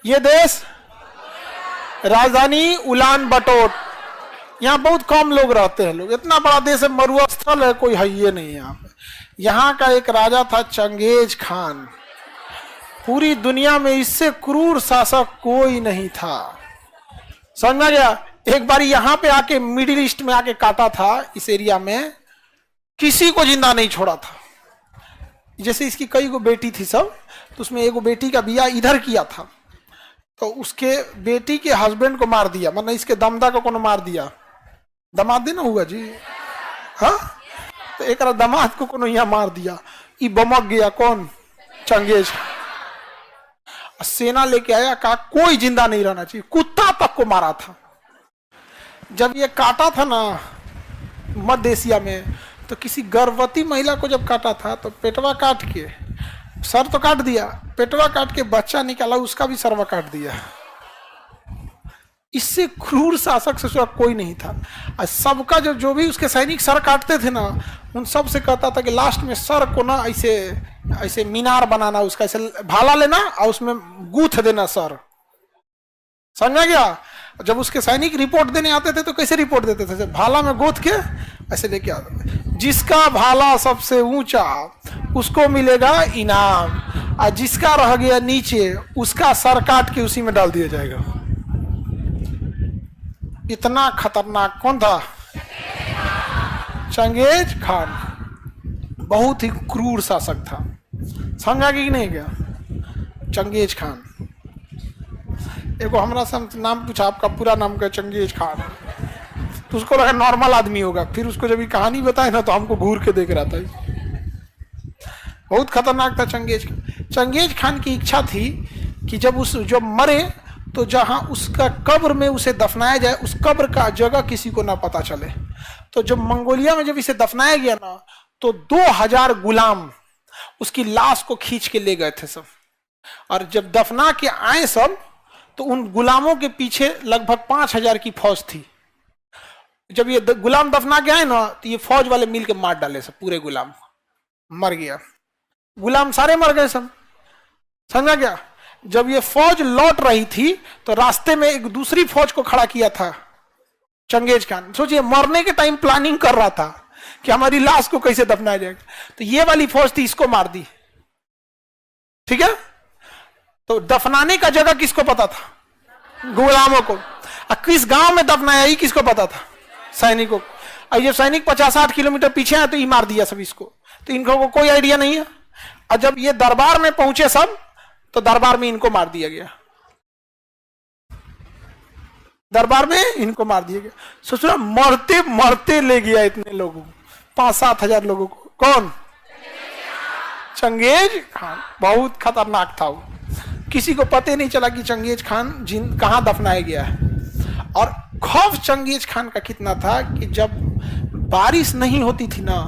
ये देश राजधानी उलान बटोर, यहाँ बहुत कम लोग रहते हैं। लोग, इतना बड़ा देश है, मरुआ स्थल है, कोई है ये नहीं यहाँ पे। यहाँ का एक राजा था चंगेज खान। पूरी दुनिया में इससे क्रूर शासक कोई नहीं था। समझ में गया? एक बार यहाँ पे आके मिडिल ईस्ट में आके काटा था, इस एरिया में किसी को जिंदा नहीं छोड़ा था। जैसे इसकी कई गो बेटी थी सब, तो उसमें एगो बेटी का बियाह इधर किया था, तो उसके बेटी के हस्बैंड को मार दिया, मतलब इसके दमदा को कोनो मार दिया। दमाद ना हुआ जी, हाँ, तो एक दमाद को कोनो यहाँ मार दिया। ये बमक गया कौन? चंगेज। सेना लेके आया, कहा कोई जिंदा नहीं रहना चाहिए, कुत्ता तक को मारा था। जब ये काटा था ना मध्य एशिया में, तो किसी गर्भवती महिला को जब काटा था तो पेटवा काट के, सर तो काट दिया, पेटवा काट के बच्चा निकाला, उसका भी सरवा काट दिया। इससे क्रूर शासक से कोई नहीं था। और सबका जो भी उसके सैनिक सर काटते थे ना, उन सब से कहता था कि लास्ट में सर को ना ऐसे ऐसे मीनार बनाना, उसका ऐसे भाला लेना और उसमें गूंथ देना सर। समझा गया? जब उसके सैनिक रिपोर्ट देने आते थे तो कैसे रिपोर्ट देते थे? भाला में गोथ के ऐसे लेके आते थे। जिसका भाला सबसे ऊंचा उसको मिलेगा इनाम, और जिसका रह गया नीचे उसका सर काट के उसी में डाल दिया जाएगा। इतना खतरनाक कौन था? Genghis Khan. बहुत ही क्रूर शासक था। समझा कि नहीं गया? Genghis Khan. एगो हमरा से नाम पूछा, आपका पूरा नाम क्या? Genghis Khan. तो उसको लगा नॉर्मल आदमी होगा, फिर उसको जब ये कहानी बताए ना तो हमको घूर के देख रहा था। बहुत खतरनाक था चंगेज खान। चंगेज खान की इच्छा थी कि जब मरे तो जहां उसका कब्र में उसे दफनाया जाए, उस कब्र का जगह किसी को ना पता चले। तो जब मंगोलिया में जब इसे दफनाया गया ना, तो 2000 गुलाम उसकी लाश को खींच के ले गए थे सब। और जब दफना के आए सब, तो उन गुलामों के पीछे लगभग 5000 की फौज थी। जब ये गुलाम दफना के आए ना, तो ये फौज वाले मिल के मार डाले सब, पूरे गुलाम मर गया। गुलाम सारे मर गए सब। समझा गया? जब ये फौज लौट रही थी तो रास्ते में एक दूसरी फौज को खड़ा किया था चंगेज खान। सोचिए, मरने के टाइम प्लानिंग कर रहा था कि हमारी लाश को कैसे दफनाया जाएगा। तो ये वाली फौज थी, इसको मार दी। ठीक है? तो दफनाने का जगह किसको पता था? गुलामों को। और किस गांव में दफनाया ही किसको पता था? सैनिकों को। और ये सैनिक 50-60 किलोमीटर पीछे आए तो ये मार दिया सब इसको, तो इनको कोई आइडिया नहीं है। और जब ये दरबार में पहुंचे सब, तो दरबार में इनको मार दिया गया। दरबार में इनको मार दिया गया। सोच रहा, मरते मरते ले गया इतने लोगों को, 5-7 हजार लोगों को। कौन? Genghis Khan. बहुत खतरनाक था वो। किसी को पता नहीं चला कि चंगेज खान कहां दफनाया गया है। और खौफ चंगेज खान का कितना था कि जब बारिश नहीं होती थी ना,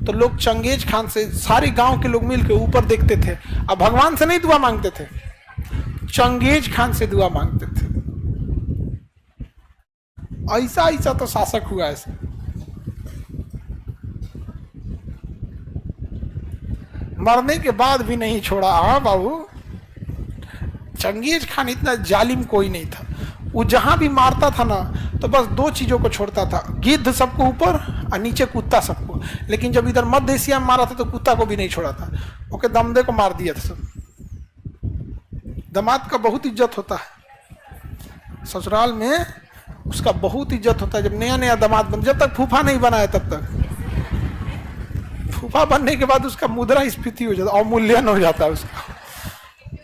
तो लोग चंगेज खान से, सारे गांव के लोग मिलकर ऊपर देखते थे। अब भगवान से नहीं दुआ मांगते थे, चंगेज खान से दुआ मांगते थे। ऐसा ऐसा तो शासक हुआ ऐसे। मरने के बाद भी नहीं छोड़ा। हाँ बाबू, चंगेज खान इतना जालिम कोई नहीं था। वो जहां भी मारता था ना, तो बस 2 चीजों को छोड़ता था, गिद्ध सबको ऊपर और नीचे कुत्ता सबको। लेकिन जब इधर मध्य एशिया में मारा था तो कुत्ता को भी नहीं छोड़ा था, ओके दमदे को मार दिया था सब। दामाद का बहुत इज्जत होता है ससुराल में, उसका बहुत इज्जत होता है। जब नया नया दामाद बन, जब तक फूफा नहीं बना है तब तक। फूफा बनने के बाद उसका मुद्रा स्फीति हो जाता है, अवमूल्यन हो जाता है, उसका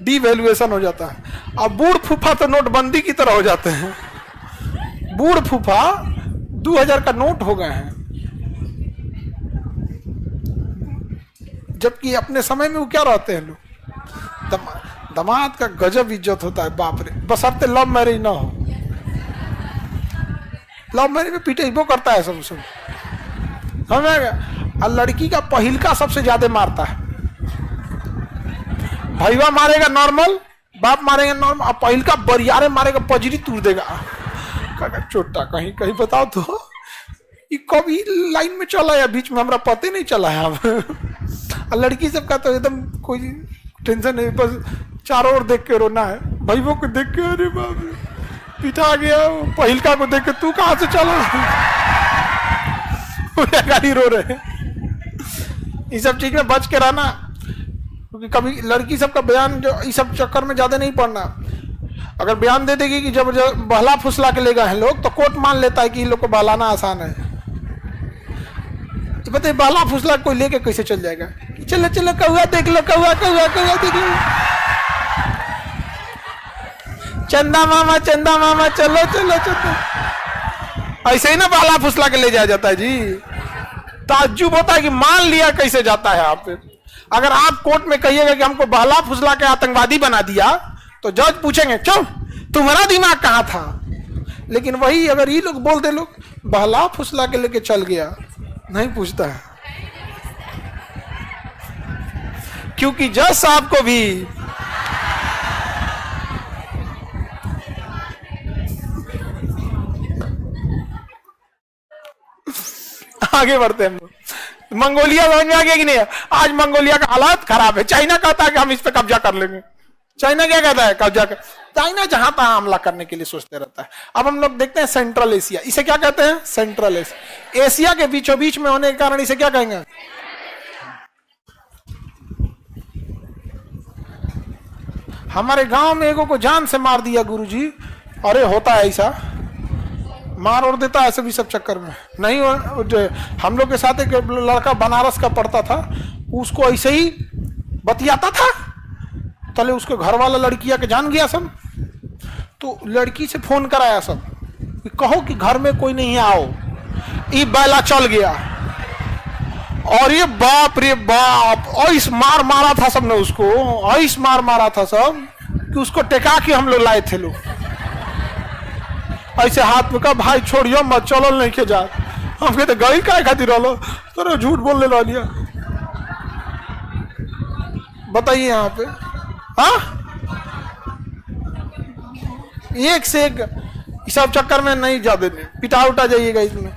डिवैल्यूएशन हो जाता है। अब बूढ़ फूफा तो नोटबंदी की तरह हो जाते हैं। बूढ़ फूफा 2000 का नोट हो गए हैं, जबकि अपने समय में वो क्या रहते हैं लोग। दामाद का गजब इज्जत होता है, बाप रे। बशर्ते लव मैरिज ना हो। लव मैरिज में पिटेबो करता है सब समझ गया। और लड़की का पहिलका सबसे ज्यादा मारता है। भैया मारेगा नॉर्मल, बाप मारेगा नॉर्मल, और पहिलका बरियारे मारेगा, पजरी तोड़ देगा। चोटा कहीं कहीं बताओ तो, ये कभी लाइन में चला है बीच में, हमरा पता नहीं चला है। अब लड़की सबका तो एकदम कोई टेंशन नहीं, बस चारों ओर देख के रोना है, भाईयों को देख के अरे बाप रे पिटा गया, पहिलका को देख के तू कहां से चला गाड़ी रो रहे। ये सब चीज में बच के रहना, क्योंकि कभी लड़की सबका बयान जो इस सब चक्कर में ज्यादा नहीं पड़ना। अगर बयान दे देगी कि जब बहला फुसला के ले गए हैं लोग, तो कोर्ट मान लेता है कि इन लोग को बहलाना आसान है। तो बताइए बहला फुसला कोई लेके कैसे चल जाएगा? चलो चलो कौआ देख लो, कौआ कौआ कौआ देख लो, चंदा मामा चलो चलो चलो, ऐसे ही ना बहला फुसला के ले जाया जाता है जी। ताज्जुब होता है कि मान लिया कैसे जाता है। आप अगर आप कोर्ट में कहिएगा कि हमको बहला फुसला के आतंकवादी बना दिया, तो जज पूछेंगे क्यों, तुम्हारा दिमाग कहां था? लेकिन वही अगर ये लोग बोल दे, लोग बहला फुसला के लेके चल गया, नहीं पूछता है, क्योंकि जज साहब को भी आगे बढ़ते हैं। मंगोलिया समझ में आ गया कि नहीं? आज मंगोलिया का हालात खराब है। चाइना कहता है कि हम इस पे कब्जा कर लेंगे। चाइना क्या कहता है? कब्जा कर। चाइना जहां तहां हमला करने के लिए सोचते रहता है। अब हम लोग देखते हैं सेंट्रल एशिया, इसे क्या कहते हैं? Central Asia. एशिया के बीचों बीच में होने के कारण इसे क्या कहेंगे? हमारे गांव में एगो को जान से मार दिया गुरुजी। अरे होता है ऐसा, मार और देता है ऐसे भी सब चक्कर में नहीं। हम लोग के साथ एक लड़का बनारस का पढ़ता था, उसको ऐसे ही बतियाता था, तले उसके घर वाला लड़किया के जान गया सब, तो लड़की से फोन कराया सब कि कहो कि घर में कोई नहीं है, आओ। ये बैला चल गया और ये बाप रे बाप ऐस मार मारा था सबने उसको, ऐस मार मारा था सब कि उसको टेका के हम लोग लाए थे लोग, ऐसे हाथ में कहा भाई छोड़ियो मत, चलो नहीं के जा। हम कहते गई काय खातिर रहो, तो झूठ बोलने ला लिया। बताइए यहाँ पे, हाँ एक से एक सब चक्कर में नहीं जा देने, पिटा उठा जाइएगा इसमें।